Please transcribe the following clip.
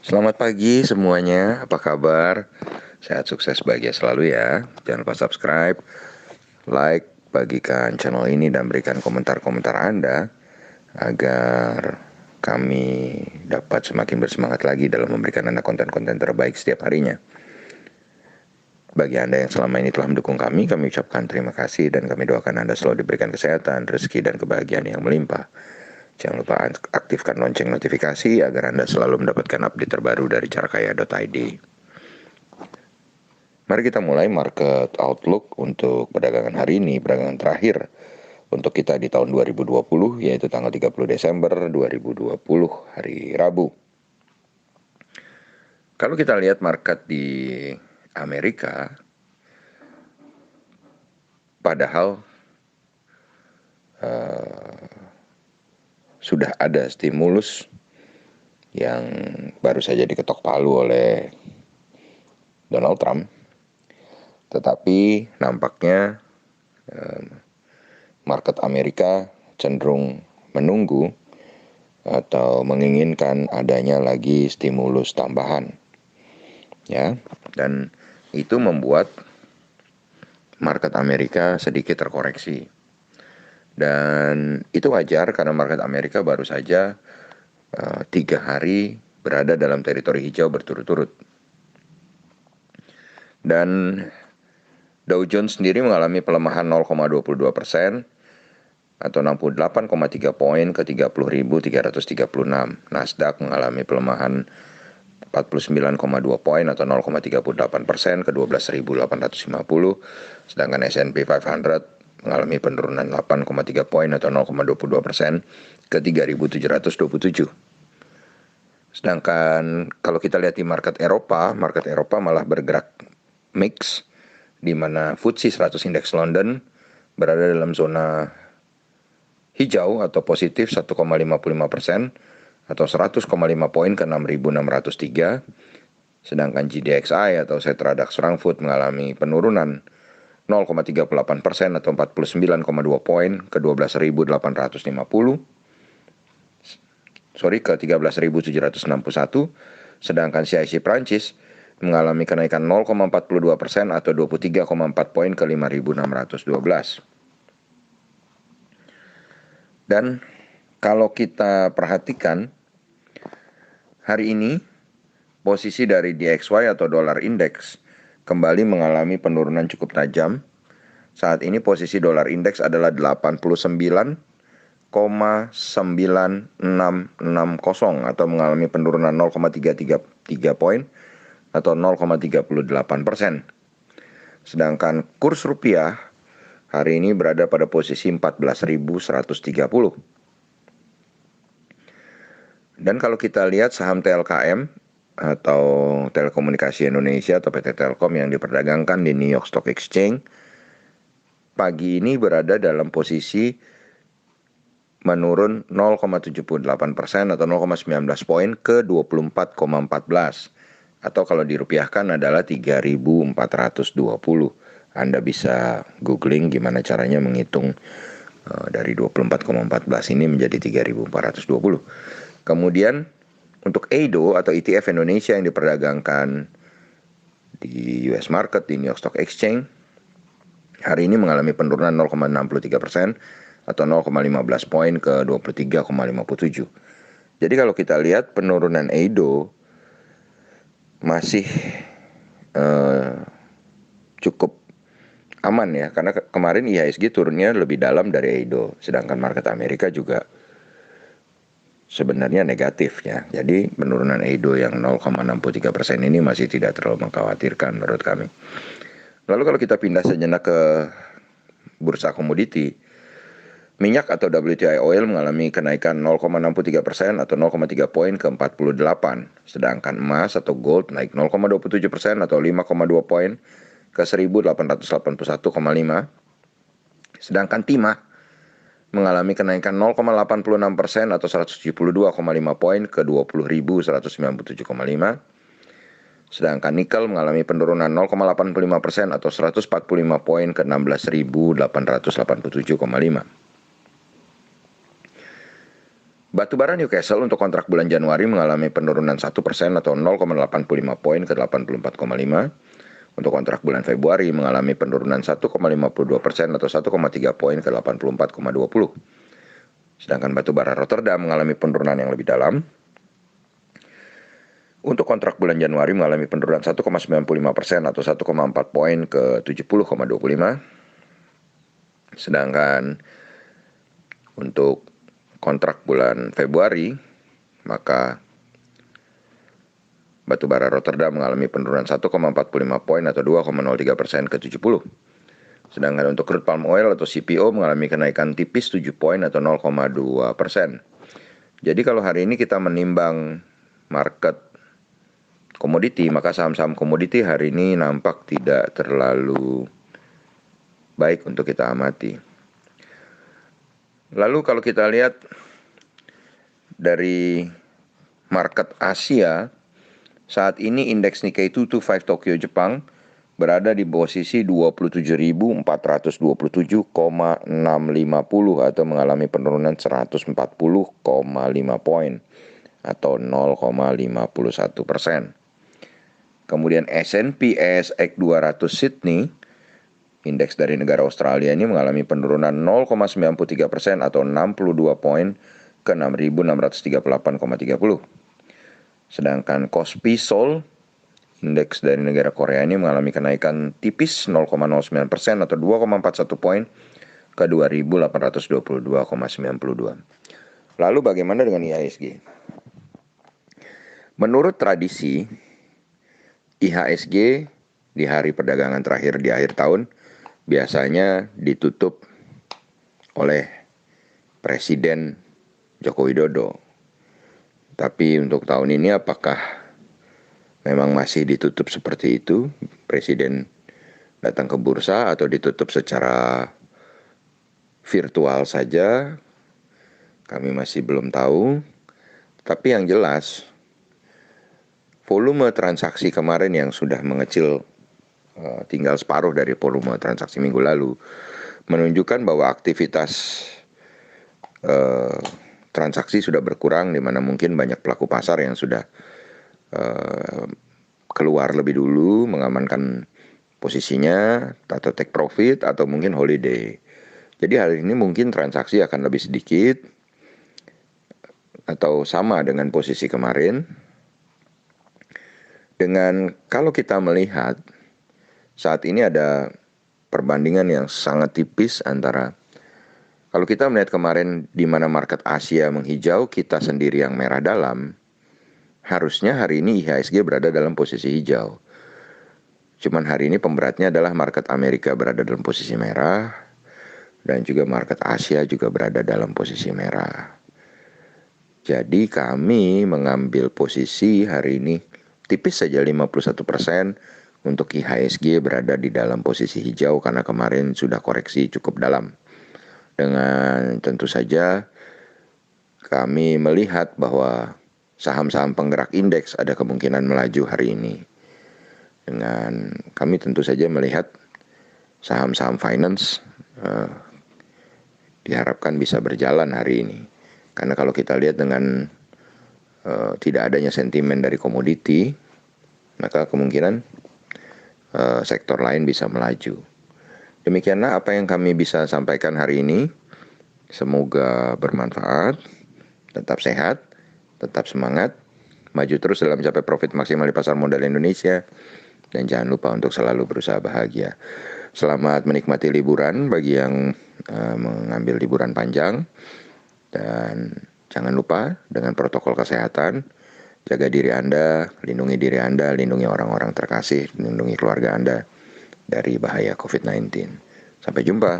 Selamat pagi semuanya, apa kabar? Sehat, sukses, bahagia selalu ya. Jangan lupa subscribe, like, bagikan channel ini dan berikan komentar-komentar Anda agar kami dapat semakin bersemangat lagi dalam memberikan Anda konten-konten terbaik setiap harinya. Bagi Anda yang selama ini telah mendukung kami ucapkan terima kasih dan kami doakan Anda selalu diberikan kesehatan, rezeki, dan kebahagiaan yang melimpah. Jangan lupa aktifkan lonceng notifikasi agar Anda selalu mendapatkan update terbaru dari carakaya.id. Mari kita mulai market outlook untuk perdagangan hari ini, perdagangan terakhir untuk kita di tahun 2020, yaitu tanggal 30 Desember 2020, hari Rabu. Kalau kita lihat market di Amerika, padahal sudah ada stimulus yang baru saja diketok palu oleh Donald Trump, tetapi nampaknya market Amerika cenderung menunggu atau menginginkan adanya lagi stimulus tambahan, ya, dan itu membuat market Amerika sedikit terkoreksi. Dan itu wajar karena market Amerika baru saja 3 hari berada dalam teritori hijau berturut-turut. Dan Dow Jones sendiri mengalami pelemahan 0,22% atau 68,3 poin ke 30.336. Nasdaq mengalami pelemahan 49,2 poin atau 0,38% ke 12.850. Sedangkan S&P 500 mengalami penurunan 8,3 poin atau 0,22% ke 3.727. Sedangkan kalau kita lihat di market Eropa malah bergerak mix, di mana FTSE 100 Index London berada dalam zona hijau atau positif 1,55% atau 100,5 poin ke 6.603. Sedangkan GDXI atau Xetra DAX Frankfurt mengalami penurunan 0,38% atau 49,2 poin ke 13.761. Sedangkan CIC Prancis mengalami kenaikan 0,42% atau 23,4 poin ke 5.612. Dan kalau kita perhatikan hari ini, posisi dari DXY atau Dollar Index kembali mengalami penurunan cukup tajam. Saat ini posisi Dollar Index adalah 89,9660 atau mengalami penurunan 0,333 poin atau 0,38%. Sedangkan kurs rupiah hari ini berada pada posisi 14.130. Dan kalau kita lihat saham TLKM atau Telekomunikasi Indonesia atau PT Telkom yang diperdagangkan di New York Stock Exchange, pagi ini berada dalam posisi menurun 0,78% atau 0,19 poin ke 24,14 atau kalau dirupiahkan adalah 3.420. Anda bisa googling gimana caranya menghitung dari 24,14 ini menjadi 3.420. Kemudian untuk EIDO atau ETF Indonesia yang diperdagangkan di US Market, di New York Stock Exchange, hari ini mengalami penurunan 0,63% atau 0,15 poin ke 23,57. Jadi kalau kita lihat penurunan EIDO masih cukup aman ya, karena kemarin IHSG turunnya lebih dalam dari EIDO, sedangkan market Amerika juga sebenarnya negatif ya. Jadi penurunan EIDO yang 0,63% ini masih tidak terlalu mengkhawatirkan menurut kami. Lalu kalau kita pindah sejenak ke bursa komoditi, minyak atau WTI oil mengalami kenaikan 0,63% atau 0,3 poin ke 48. Sedangkan emas atau gold naik 0,27% atau 5,2 poin ke 1.881,5. Sedangkan timah mengalami kenaikan 0,86% atau 172,5 poin ke 20.197,5. Sedangkan nikel mengalami penurunan 0,85% atau 145 poin ke 16.887,5. Batubara Newcastle untuk kontrak bulan Januari mengalami penurunan 1% atau 0,85 poin ke 84,5. Untuk kontrak bulan Februari mengalami penurunan 1,52% atau 1,3 poin ke 84,20. Sedangkan batubara Rotterdam mengalami penurunan yang lebih dalam. Untuk kontrak bulan Januari mengalami penurunan 1,95% atau 1,4 poin ke 70,25. Sedangkan untuk kontrak bulan Februari, maka batubara Rotterdam mengalami penurunan 1,45 poin atau 2,03% ke 70. Sedangkan untuk crude palm oil atau CPO mengalami kenaikan tipis 7 poin atau 0,2%. Jadi kalau hari ini kita menimbang market komoditi, maka saham-saham komoditi hari ini nampak tidak terlalu baik untuk kita amati. Lalu kalau kita lihat dari market Asia, saat ini indeks Nikkei 225 Tokyo Jepang berada di posisi 27.427,650 atau mengalami penurunan 140,5 poin atau 0,51%. Kemudian S&P ASX 200 Sydney, indeks dari negara Australia ini mengalami penurunan 0,93% atau 62 poin ke 6.638,30. Sedangkan Kospi Seoul, indeks dari negara Korea ini mengalami kenaikan tipis 0,09% atau 2,41 poin ke 2.822,92. Lalu bagaimana dengan IHSG? Menurut tradisi, IHSG di hari perdagangan terakhir di akhir tahun biasanya ditutup oleh Presiden Joko Widodo. Tapi untuk tahun ini apakah memang masih ditutup seperti itu? Presiden datang ke bursa atau ditutup secara virtual saja? Kami masih belum tahu. Tapi yang jelas, volume transaksi kemarin yang sudah mengecil tinggal separuh dari volume transaksi minggu lalu menunjukkan bahwa aktivitas transaksi sudah berkurang, di mana mungkin banyak pelaku pasar yang sudah keluar lebih dulu mengamankan posisinya atau take profit atau mungkin holiday. Jadi hari ini mungkin transaksi akan lebih sedikit atau sama dengan posisi kemarin. Dengan kalau kita melihat saat ini ada perbandingan yang sangat tipis antara kalau kita melihat kemarin di mana market Asia menghijau, kita sendiri yang merah dalam, harusnya hari ini IHSG berada dalam posisi hijau. Cuman hari ini pemberatnya adalah market Amerika berada dalam posisi merah dan juga market Asia juga berada dalam posisi merah. Jadi kami mengambil posisi hari ini tipis saja 51% untuk IHSG berada di dalam posisi hijau karena kemarin sudah koreksi cukup dalam. Dengan tentu saja kami melihat bahwa saham-saham penggerak indeks ada kemungkinan melaju hari ini. Dengan kami tentu saja melihat saham-saham finance diharapkan bisa berjalan hari ini. Karena kalau kita lihat dengan tidak adanya sentimen dari komoditi, maka kemungkinan sektor lain bisa melaju. Demikianlah apa yang kami bisa sampaikan hari ini. Semoga bermanfaat, tetap sehat, tetap semangat, maju terus dalam mencapai profit maksimal di pasar modal Indonesia, dan jangan lupa untuk selalu berusaha bahagia. Selamat menikmati liburan bagi yang mengambil liburan panjang, dan jangan lupa dengan protokol kesehatan, jaga diri Anda, lindungi diri Anda, lindungi orang-orang terkasih, lindungi keluarga Anda dari bahaya COVID-19. Sampai jumpa.